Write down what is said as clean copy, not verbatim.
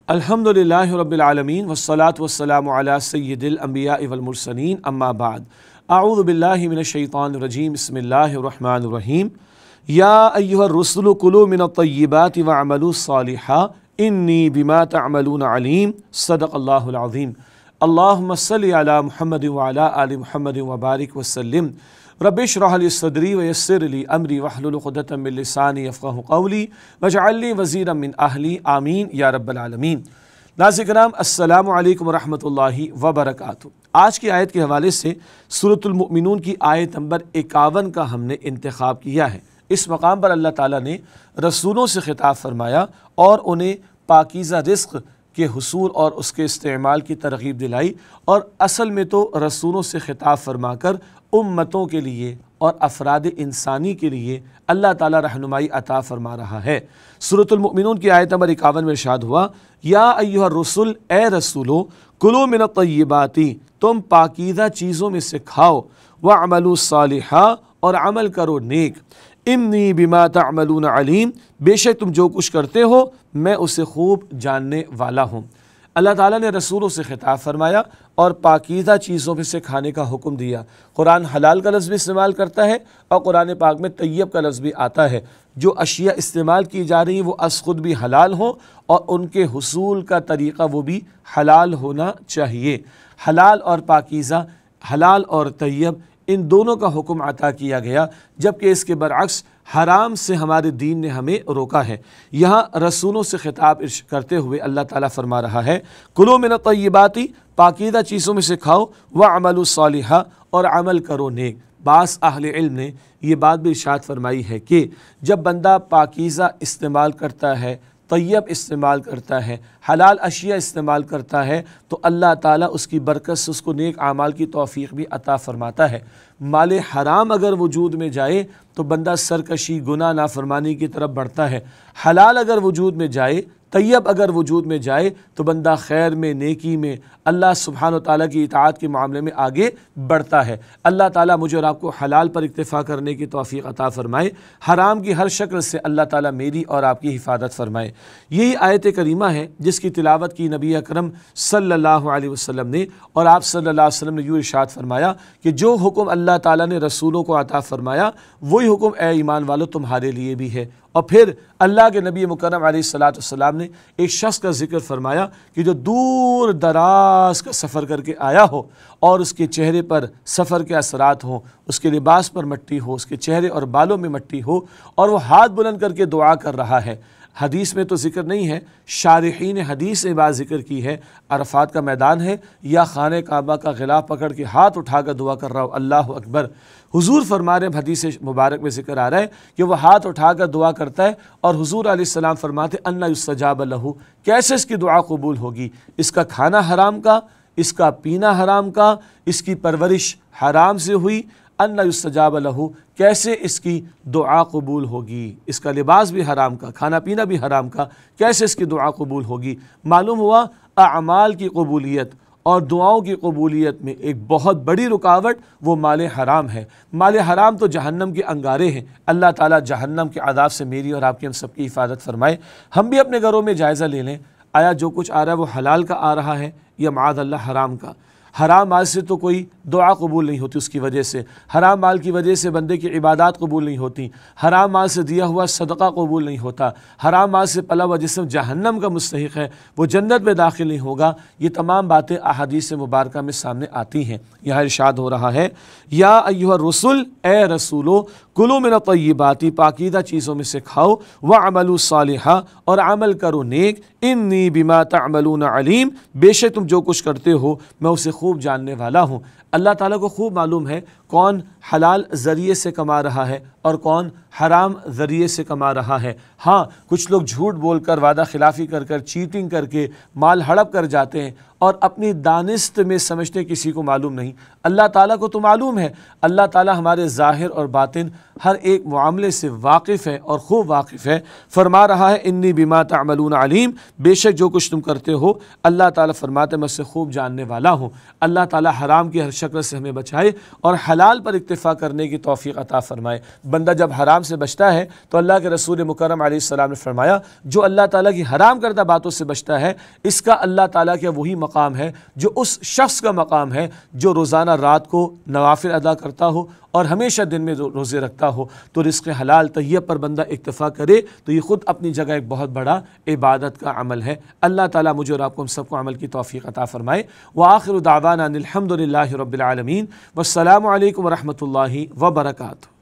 अल्हम्दुलिल्लाहि रब्बिल आलमीन वस्सलातु वस्सलामु अला सय्यिदिल अंबिया वल मुरसलीन अम्मा बाद अऊज़ु बिल्लाहि मिनश शैतानिर रजीम बिस्मिल्लाहिर रहमानिर रहीम या अय्युहर रुसुलु कुलू मिनत तय्यिबाति वअमलू सालिहा इन्नी बिमा तअमलून अलीम सदक़ल्लाहुल अज़ीम। अल्लाहुम्मा सल्लि अला मुहम्मदिन व अला आलि मुहम्मदिन व बारिक वसल्लिम। रब्बि इश्रह ली सदरी व यस्सिर ली अमरी वहलुल उक़दतम मिन लिसानी यफ़क़हू क़ौली वजअलनी वज़ीरम मिन अहली आमीन या रब्बल आलमीन। नाज़रीन किराम, अस्सलामु अलैकुम व रहमतुल्लाहि व बरकातुहू। आज की आयत के हवाले से सूरतुल मुमिनून की आयत नंबर 51 का हमने इंतखाब किया है। इस मकाम पर अल्लाह ताला ने रसूलों से खिताब फरमाया और उन्हें पाकीज़ा रिज़्क़ के हुसूल और उसके इस्तेमाल की तरग़ीब दिलाई, और असल में तो रसूलों से खिताब फरमाकर उम्मतों के लिए और अफराद इंसानी के लिए अल्लाह ताला रहनुमाई अता फरमा रहा है। सूरतुल मुमिनून की आयत नंबर 51 में इरशाद हुआ, या अय्युहर रुसुल, ए रसूलो, कुलू मिनत तय्यिबाति, तुम पाकीज़ा चीज़ों में से खाओ, वअमलू सालिहा, और अमल करो नेक, इन्नी बिमा तअमलून अलीम, बेशक तुम जो कुछ करते हो मैं उसे खूब जानने वाला हूँ। अल्लाह ताला ने रसूलों से खिताब फरमाया और पाकीज़ा चीज़ों में से खाने का हुक्म दिया। कुरान हलाल का लफ्ज़ भी इस्तेमाल करता है और कुरान पाक में तय्यब का लफ्ज़ भी आता है। जो अशिया इस्तेमाल की जा रही हैं वो अस खुद भी हलाल हों और उनके हुसूल का तरीक़ा वो भी हलाल होना चाहिए। हलाल और पाकीज़ा, हलाल और तय्यब, इन दोनों का हुक्म अता किया गया, जबकि इसके बरअक्स हराम से हमारे दीन ने हमें रोका है। यहाँ रसूलों से खिताब करते हुए अल्लाह ताला फरमा रहा है, कुलू मिनत तय्यिबाति, पाकीज़ा चीज़ों में से खाओ, व अमलू सालिहा, और अमल करो नेक। बास अहले इल्म ने ये बात भी इरशाद फरमाई है कि जब बंदा पाकीज़ा इस्तेमाल करता है, तय्यब इस्तेमाल करता है, हलाल अशिया इस्तेमाल करता है, तो अल्लाह ताला उसकी बरकत से उसको नेक आमाल की तौफ़ीक़ भी अता फ़रमाता है। माल हराम अगर वजूद में जाए तो बंदा सरकशी, गुनाह, नाफरमानी की तरफ बढ़ता है। हलाल अगर वजूद में जाए, तय्यब अगर वजूद में जाए, तो बंदा खैर में, नेकी में, अल्लाह सुब्हानहू ताला की इताअत के मामले में आगे बढ़ता है। अल्लाह ताला मुझे और आपको हलाल पर इक्तिफ़ा करने की तौफ़ीक़ अता फ़रमाए, हराम की हर शक्ल से अल्लाह ताला मेरी और आपकी हिफाजत फ़रमाए। यही आयत करीमा है जिसकी तिलावत की नबी अकरम सल्लल्लाहु अलैहि वसल्लम ने, और आप सल्लल्लाहु अलैहि वसल्लम ने यूँ इरशाद फरमाया कि जो हुक्म अल्लाह ताला ने रसूलों को अता फ़रमाया वही हुक्म ए ईमान वालों तुम्हारे लिए भी है। और फिर अल्लाह के नबी मुकर्रम अलैहिस्सलातु वस्सलाम ने एक शख्स का जिक्र फरमाया कि जो दूर दराज का सफ़र करके आया हो और उसके चेहरे पर सफ़र के असरात हों, उसके लिबास पर मट्टी हो, उसके चेहरे और बालों में मट्टी हो, और वो हाथ बुलंद करके दुआ कर रहा है। हदीस में तो ज़िक्र नहीं है, शारिहीन हदीस ने बात ज़िक्र की है, अरफात का मैदान है या खाने काबा का ग़िलाफ़ पकड़ के हाथ उठाकर दुआ कर रहा हो, अल्लाह अकबर। हुजूर फरमा रहे हैं, हदीस मुबारक में ज़िक्र आ रहा है कि वह हाथ उठाकर दुआ करता है और हुजूर अलैहिस्सलाम फरमाते अन्ना युस्तजाब लहू, कैसे इसकी दुआ कबूल होगी? इसका खाना हराम का, इसका पीना हराम का, इसकी परवरिश हराम से हुई, अन्ना युस्तजाब लहू, कैसे इसकी दुआ कबूल होगी? इसका लिबास भी हराम का, खाना पीना भी हराम का, कैसे इसकी दुआ कबूल होगी? मालूम हुआ अमाल की कबूलियत और दुआओं की कबूलियत में एक बहुत बड़ी रुकावट वो माल हराम है। माल हराम तो जहन्नम के अंगारे हैं। अल्लाह ताला जहन्नम के अज़ाब से मेरी और आपकी, हम सबकी हिफाजत फरमाए। हम भी अपने घरों में जायज़ा ले लें, आया जो कुछ आ रहा है वो हलाल का आ रहा है या माअज़ल्लाह हराम का? हराम माल से तो कोई दुआ कबूल नहीं होती, उसकी वजह से हराम माल की वजह से बंदे की इबादत कबूल नहीं होती। हराम माल से दिया हुआ सदका कबूल नहीं होता। हराम माल से पला हुआ जिस्म जहन्नम का मुस्तहिक है, वो जन्नत में दाखिल नहीं होगा। ये तमाम बातें अहादीस मुबारका में सामने आती हैं। यहाँ इरशाद हो रहा है, या अय्युहर रुसुल, ए रसूलो, कुलू मिनत तय्यिबाति, पाकीज़ा चीज़ों में से खाओ, व अमलू सालिहा, और अमल करो नेक, इन्नी बिमा तअमलून अलीम, बेशक तुम जो कुछ करते हो मैं उसे खूब जानने वाला हूँ। अल्लाह ताला को खूब मालूम है कौन हलाल ज़रिए से कमा रहा है और कौन हराम ज़रिए से कमा रहा है। हाँ, कुछ लोग झूठ बोलकर, वादा खिलाफ़ी कर कर, चीटिंग करके माल हड़प कर जाते हैं और अपनी दानिस्त में समझते किसी को मालूम नहीं। अल्लाह ताला को तो मालूम है। अल्लाह ताला हमारे ज़ाहिर और बातिन हर एक मामले से वाकिफ़ है और खूब वाकिफ़ है। फरमा रहा है, इन्नी बिमा तअमलून अलीम, बेशक जो कुछ तुम करते हो अल्लाह ताला फरमाते मैं उससे खूब जानने वाला हूँ। अल्लाह ताला हराम की हर शक्ल से हमें बचाए और हलाल पर इक्तिफा اکتفا کرنے کی توفیق عطا فرمائے۔ بندہ جب حرام سے بچتا ہے تو اللہ کے رسول مکرم علیہ السلام نے فرمایا جو اللہ تعالیٰ کی حرام کردہ باتوں سے بچتا ہے اس کا اللہ تعالیٰ کے وہی مقام ہے جو اس شخص کا مقام ہے جو روزانہ رات کو نوافل ادا کرتا ہو اور ہمیشہ دن میں روزے رکھتا ہو۔ تو رزق حلال طیب پر بندہ اکتفا کرے تو یہ خود اپنی جگہ ایک بہت بڑا عبادت کا عمل ہے۔ اللہ تعالیٰ مجھے اور آپ کو ہم سب کو عمل کی توفیق عطا فرمائے۔ وآخر دعوانا ان الحمد للہ رب العالمین، والسلام علیکم ورحمۃ اللہ وبرکاتہ۔